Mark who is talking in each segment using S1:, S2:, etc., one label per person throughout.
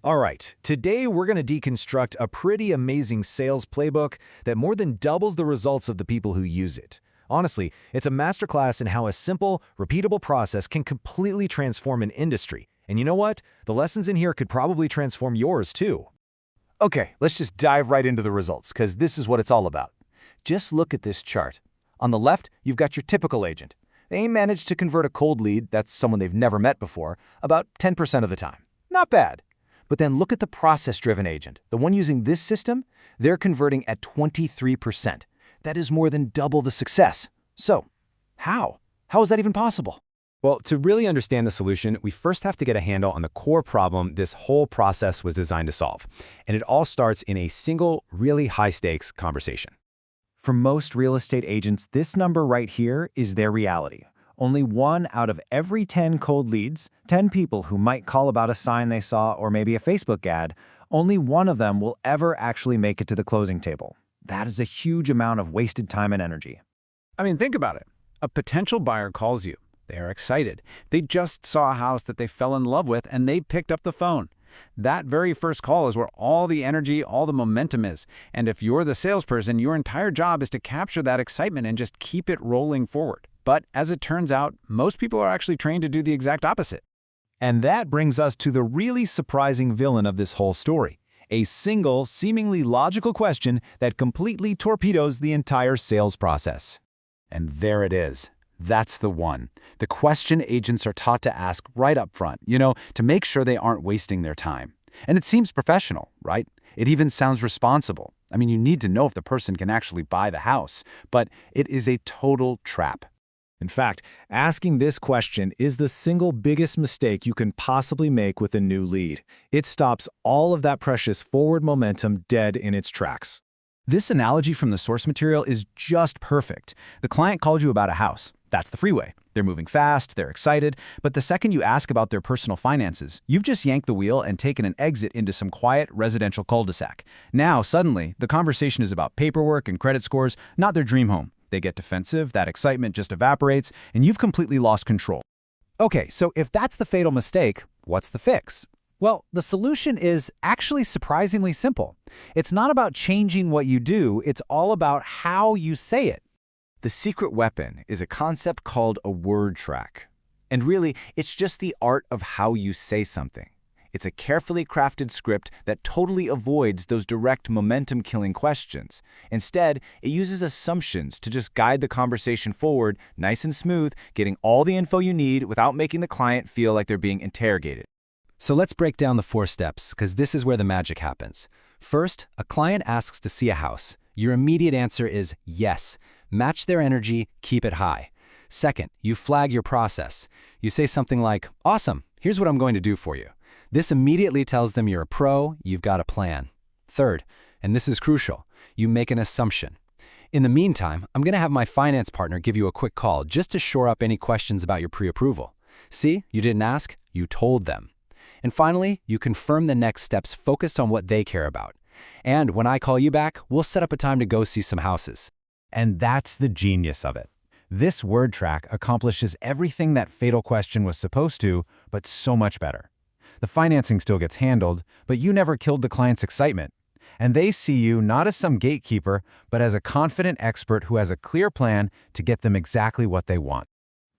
S1: All right, today we're going to deconstruct a pretty amazing sales playbook that more than doubles the results of the people who use it. Honestly, it's a masterclass in how a simple, repeatable process can completely transform an industry. And you know what? The lessons in here could probably transform yours too.
S2: Okay, let's just dive right into the results, because this is what it's all about. Just look at this chart. On the left, you've got your typical agent. They manage to convert a cold lead, that's someone they've never met before, about 10% of the time. Not bad. But then look at the process-driven agent. The one using this system, they're converting at 23%. That is more than double the success. So, how? How is that even possible?
S3: Well, to really understand the solution, we first have to get a handle on the core problem this whole process was designed to solve. And it all starts in a single, really high-stakes conversation.
S4: For most real estate agents, this number right here is their reality. Only 1 out of every 10 cold leads, 10 people who might call about a sign they saw or maybe a Facebook ad, only one of them will ever actually make it to the closing table. That is a huge amount of wasted time and energy.
S5: I mean, think about it. A potential buyer calls you. They are excited. They just saw a house that they fell in love with and they picked up the phone. That very first call is where all the energy, all the momentum is. And if you're the salesperson, your entire job is to capture that excitement and just keep it rolling forward. But as it turns out, most people are actually trained to do the exact opposite.
S1: And that brings us to the really surprising villain of this whole story. A single, seemingly logical question that completely torpedoes the entire sales process.
S2: And there it is. That's the one. The question agents are taught to ask right up front, to make sure they aren't wasting their time. And it seems professional, right? It even sounds responsible. I mean, you need to know if the person can actually buy the house, but it is a total trap.
S1: In fact, asking this question is the single biggest mistake you can possibly make with a new lead. It stops all of that precious forward momentum dead in its tracks.
S6: This analogy from the source material is just perfect. The client called you about a house. That's the freeway. They're moving fast, they're excited, but the second you ask about their personal finances, you've just yanked the wheel and taken an exit into some quiet residential cul-de-sac. Now, suddenly, the conversation is about paperwork and credit scores, not their dream home. They get defensive, that excitement just evaporates, and you've completely lost control.
S4: Okay, so if that's the fatal mistake, what's the fix? Well, the solution is actually surprisingly simple. It's not about changing what you do, it's all about how you say it.
S2: The secret weapon is a concept called a word track. And really, it's just the art of how you say something. It's a carefully crafted script that totally avoids those direct momentum-killing questions. Instead, it uses assumptions to just guide the conversation forward nice and smooth, getting all the info you need without making the client feel like they're being interrogated.
S3: So let's break down the 4 steps, because this is where the magic happens. First, a client asks to see a house. Your immediate answer is yes. Match their energy, keep it high. Second, you flag your process. You say something like, "Awesome, here's what I'm going to do for you." This immediately tells them you're a pro, you've got a plan. Third, and this is crucial, you make an assumption. In the meantime, I'm going to have my finance partner give you a quick call just to shore up any questions about your pre-approval. See, you didn't ask, you told them. And finally, you confirm the next steps focused on what they care about. And when I call you back, we'll set up a time to go see some houses.
S4: And that's the genius of it. This word track accomplishes everything that fatal question was supposed to, but so much better. The financing still gets handled, but you never killed the client's excitement. And they see you not as some gatekeeper, but as a confident expert who has a clear plan to get them exactly what they want.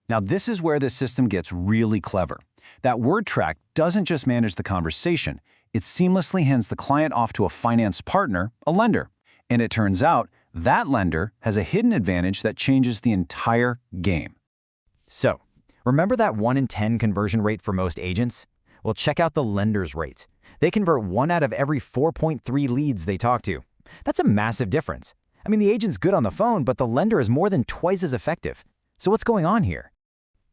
S2: Now, this is where this system gets really clever. That word track doesn't just manage the conversation, it seamlessly hands the client off to a finance partner, a lender. And it turns out, that lender has a hidden advantage that changes the entire game.
S4: So, remember that 1 in 10 conversion rate for most agents? Well, check out the lender's rate. They convert 1 out of every 4.3 leads they talk to. That's a massive difference. I mean, the agent's good on the phone, but the lender is more than twice as effective. So what's going on here?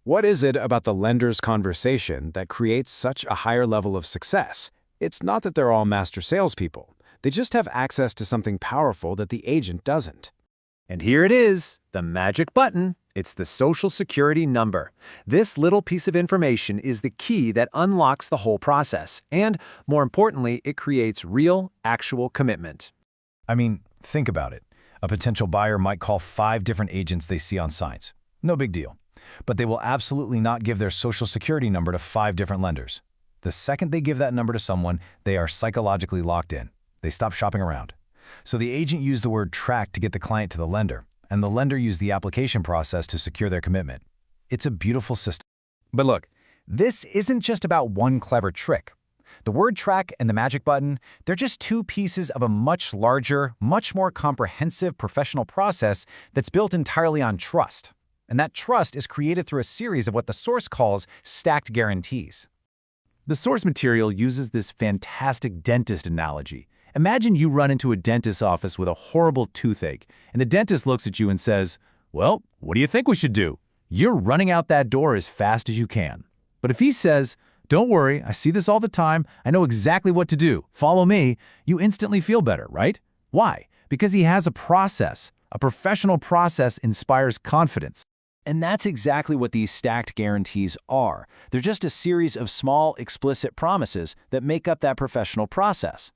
S1: What is it about the lender's conversation that creates such a higher level of success? It's not that they're all master salespeople. They just have access to something powerful that the agent doesn't. And here it is, the magic button. It's the Social Security number. This little piece of information is the key that unlocks the whole process. And, more importantly, it creates real, actual commitment. I mean, think about it. A potential buyer might call 5 different agents they see on signs. No big deal. But they will absolutely not give their Social Security number to 5 different lenders.
S4: The second they give that number to someone, they are psychologically locked in. They stop shopping around. So the agent used the word track to get the client to the lender, and the lender used the application process to secure their commitment. It's a beautiful system. But look, this isn't just about one clever trick. The word track and the magic button, they're just two pieces of a much larger, much more comprehensive professional process that's built entirely on trust. And that trust is created through a series of what the source calls stacked guarantees.
S2: The source material uses this fantastic dentist analogy. Imagine you run into a dentist's office with a horrible toothache, and the dentist looks at you and says, "Well, what do you think we should do?" You're running out that door as fast as you can. But if he says, "Don't worry, I see this all the time, I know exactly what to do, follow me," you instantly feel better, right? Why? Because he has a process. A professional process inspires confidence.
S3: And that's exactly what these stacked guarantees are. They're just a series of small, explicit promises that make up that professional process.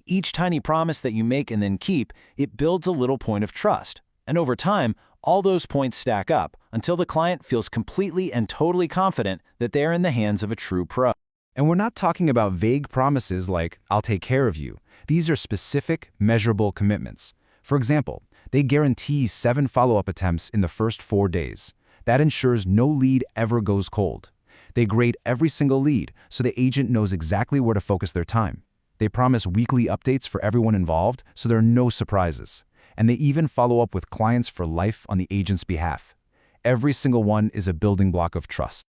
S3: Each tiny promise that you make and then keep, it builds a little point of trust. And over time, all those points stack up until the client feels completely and totally confident that they're in the hands of a true pro.
S5: And we're not talking about vague promises like, "I'll take care of you." These are specific, measurable commitments. For example, they guarantee 7 follow-up attempts in the first 4 days. That ensures no lead ever goes cold. They grade every single lead so the agent knows exactly where to focus their time. They promise weekly updates for everyone involved so there are no surprises. And they even follow up with clients for life on the agent's behalf. Every single one is a building block of trust.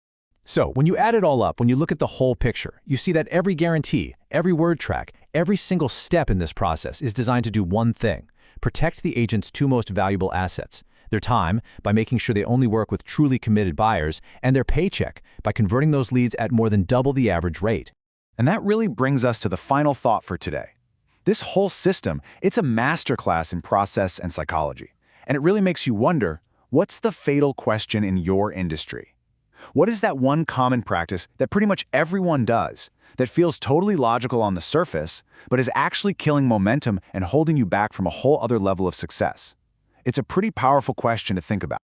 S1: So, when you add it all up, when you look at the whole picture, you see that every guarantee, every word track, every single step in this process is designed to do one thing: protect the agent's 2 most valuable assets. Their time, by making sure they only work with truly committed buyers, and their paycheck, by converting those leads at more than double the average rate.
S2: And that really brings us to the final thought for today. This whole system, it's a masterclass in process and psychology. And it really makes you wonder, what's the fatal question in your industry? What is that one common practice that pretty much everyone does, that feels totally logical on the surface, but is actually killing momentum and holding you back from a whole other level of success? It's a pretty powerful question to think about.